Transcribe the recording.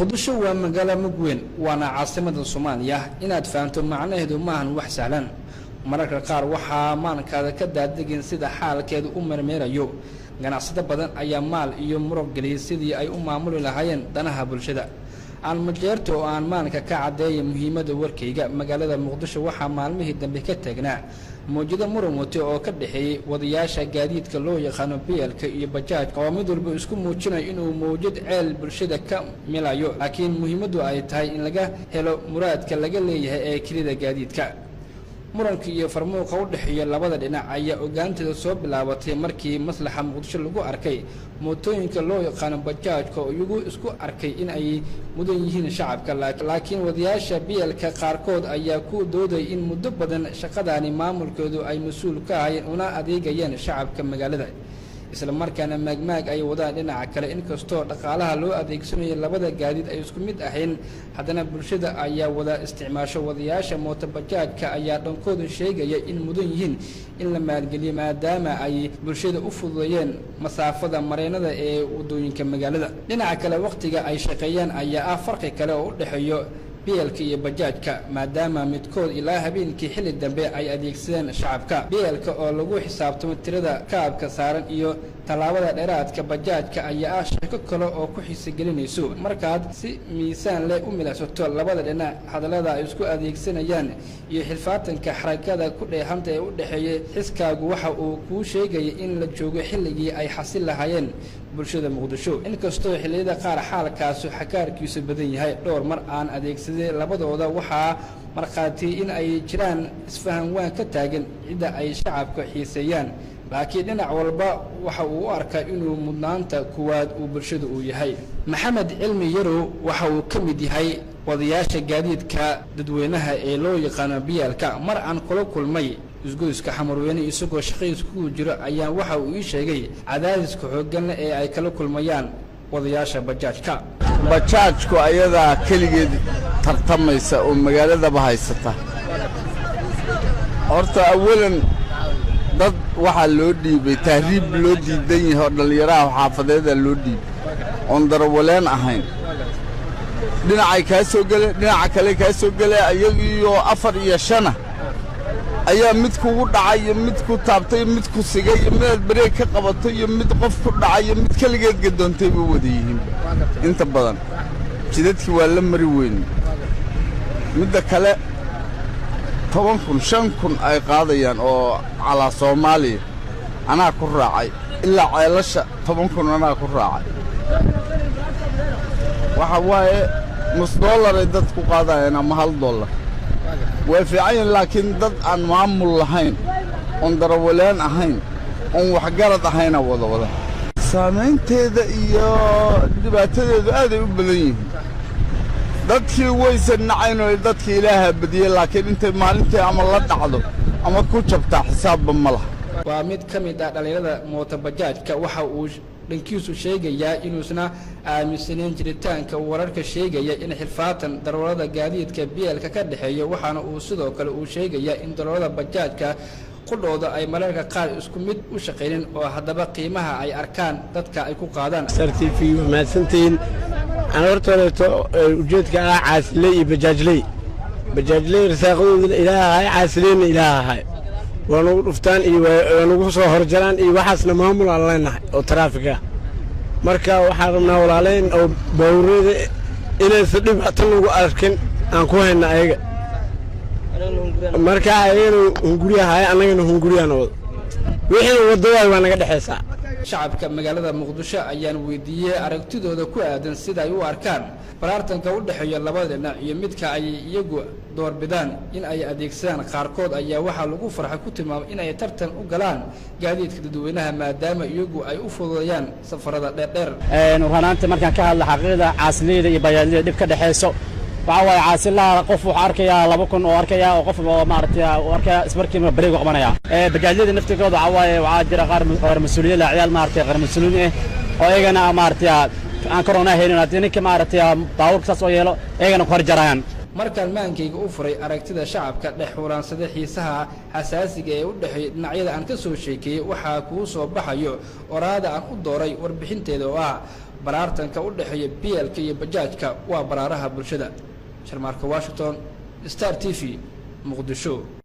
muqdisho waa magaalo mugweyn waana caasimada Soomaaliya inaad fahanto macnaheedu maahan wax sahlan mararka qaar waxa maankaada ka daadegin sida xaalkeedu u marmeerayo ganacsada badan ayaa maal iyo muruq galiyay sidii ay u maamuli lahaayeen danaha bulshada aan majeerto oo aan maanka ka cadeeyay muhiimada warkayga magaalada muqdisho waxa maalmihii dambe ka taagnaa موجودة مرموتي أو كده وضياشة جديد كله يخانو بيل كي بجاج قوامد والبسكون موجنا إنه موجود عال برشدة كملايو لكن مهمة دو أيتها إن لقى هلو مراد كلقى اللي كريدة جديد ك مرنك يفرمو قول حيا لبضة لنا عيا وجانت الصوب لعبتي مركي مصلحة مقدش اللجوء أركي موتوين كله يخانو بجاج كو يجو اسكو أركي إن أي مدن يهين الشعب لكن وضياشة بيل كقاركود أيا كو دودي إن مدبدا شقداني مامل كودو أي مسؤول كاين ونا أديك ين الشعب كمجالده isla markaana maagmaag ay wadaan dhinaca kale in kastoo dhaqaalaha loo adeegsanayo labada gaadiid ay isku mid ahayn haddana bulshada ayaa wada isticmaasho wadayaasha mootobajaajka ayaa dhankooda sheegaya in mudan yihiin in la maalgeliyo maadaama ay bulshada u fududeeyeen masaafada mareennada ee wadooyinka magaalada dhinaca kale waqtiga ay shaqeeyaan ayaa ah farqi kale oo u dhaxeeyo بيلك iyo bajaajka maadaama midkood ilaa habeenkii xilli dambe ay adeegsadeen shacabka biyelka oo lagu xisaabtamo tirada kaabka saaran iyo talaabada dheeraadka bajaajka ayaa ah shaqo kale oo ku xiisagelinayso markaad si miisaan leh u milaysato labada dhinac hadalada ay isku adeegsanayaan iyo xilfaatanka xarakada ku dheehanta ee u dhaxeeyay xiskaagu waxa uu ku sheegay in la joogo xilligii ay xasil lahaayeen bulshada muqdisho in kastoo xilliyada qaar xaalkaas xakaarkiisu badan yahay dhowr mar aan adeegsaday labadooda waxa marqaati in ay jiraan isfahan waan ka taagan cida ay shacabka xiiseeyaan laakiin dhinac walba waxa uu arkaa inuu mudnaanta kuwaad uu bulshada u yahay maxamed cilmi yarow waxa uu ka mid yahay wadayaasha gaadiidka dadweynaha ee loo yaqaan biyalka mar aan kula kulmay isgoyska xamarweyne isagoo shaqadiisa ku jiro ayaa waxa uu sheegay cadaadiska xooggan ee ay kala kulmayaan wadayaasha bajaajka bajaajku ayada kaligeed tartamaysa oo magaalada bahaysata horta awalan dad waxa loo dhiibay tahriib loo diidan yahay dhalinyarada xaafadeeda loo dhiibay on darwaleen ahayn dhinacay ka soo galay dhinaca kale ka soo galay ayagiyo 4 iyo 5 ayaa mid kugu dhacay mid ku taabtay mid ku sigay mid bareeg ka qabatay mid qof ku dhacay mid kaligeed gadoontay buu wadayihiin inta badan jidadkii waa la mari weyn midda kale 10,000 ay qaadayaan oo cala Soomaaliya anaa ku raacay ilaa ceelasha 10,000 anaa ku raacay waxa waaye $1 ay dadku qaadayaan ama $1 way fiican laakiin dad aan maamul lahayn on darawaleen ahayn on wax garad ahayn wada saameynteeda iyo dhibaatadeedu aad ay u badan yihiin dadkii waysan nacaynoo dadkii ilaaha badiyay laakiin intay maalintii ama la dhacdo ama ku jabta xisaabba ma laha waa mid ka mid ah dhalinyarada mootobajaajka waxa uu dhankiisu sheegayaa inuusna aaminsaneen jiritaanka wararka sheegaya in xilfaatan darwalada gaadiidka biyelka ka dhaxeeyo waxaana uu sidoo kale uu sheegayaa in darwalada bajaajka qudhooda ay mararka qaar isku mid u shaqeeyeen oo haddaba qiimaha ay arkaan dadka ay ku qaadaan SRTV maasantiin أنا أرتبط وجدت عاسلي بجاجلي رساقون إلى هاي عاسلين إلى هاي ونوفتان ونوصل هرجلان وحسنا مهمل على لنا وترافقه مركا وحرمنا ولالين أو بورد إلى سلم أتلو أركن أنكوهنا أيجا مركا أيجا هنقولي هاي أنا هنقولي أنا وحين وضوء وأنا قد حسا shacabka magaalada muqdisho ayaan weydiiyay aragtidooda ku aadan sida ay u arkaan baraartanka u dhaxeeya labada dhinac iyo midka ay iyagu doorbidaan in ay adeegsadaan qaarkood ayaa waxa lagu farxay ku tilmaamay in ay tartan u galaan gaadiidka dadweynaha maadaama iyagu ay u fududeeyaan safarada dheer wanaanta markaan ka hadla xaqiiqda caasliyada iyo bayaanada dib ka dhaxeyso waxa way caasilaha qof wax arkaya 2,000 oo arkaya oo qof maartay arkaya isbarkiima bareeg qabanaya bajaajyada naftigooda waxa jira qaar mas'uuliyiin la ciyaal maartay qaar mas'uuliyiin oo ayagana maartay aan corona haynin ninka maartay baawurka soo yeelo ayagana kor jarayaan markaan maankayga u furay aragtida shacabka dhexwaraansadii xiisaha xasaasiga ee u dhaxay dhinacyada aan ka soo sheekay waxa ku soo baxayo oraada aan u dooray warbixinteeda oo ah baraartanka u dhaxeeya BLka iyo bajaajka waa baraaraha bulshada. Sharmaarka Washington, Star TV, Muqdisho.